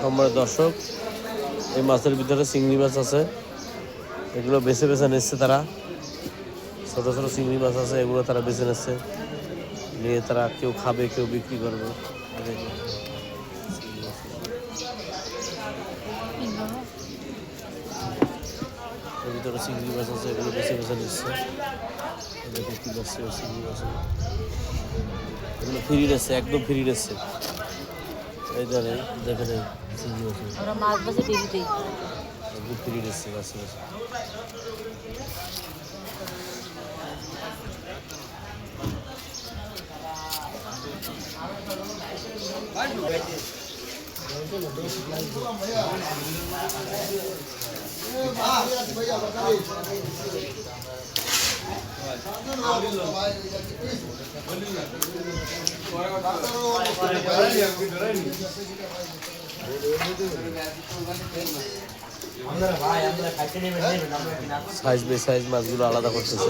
সম্মানিত দর্শক, এই মাছের ভিতরে চিংড়ি মাছ আছে, এগুলো বেছে বেছে নিচ্ছে তারা। ছোটো ছোটো চিংড়ি মাছ আছে, এগুলো তারা বেছে নিচ্ছে, নিয়ে তারা কেউ খাবে, কেউ বিক্রি করবে। এর ভিতরে চিংড়ি মাছ আছে, এগুলো বেছে বেছে নিচ্ছে। দেখে কি যাচ্ছে চিংড়ি মাছ, এগুলো ফ্রি নিচ্ছে, একদম ফ্রি নিচ্ছে। এই ধরে দেখে নেই চিংড়ি মাছ, আমরা মাছ বাসে টিভিতেই একদম ফ্রি নিচ্ছে বাসে বাসে। সাইজ বে সাইজ মাছগুলো আলাদা করতেছে।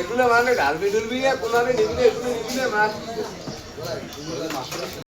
এগুলো মানে ঢালবি ঢুলবি কোনারে নিবি এগুলো নিবি মাছ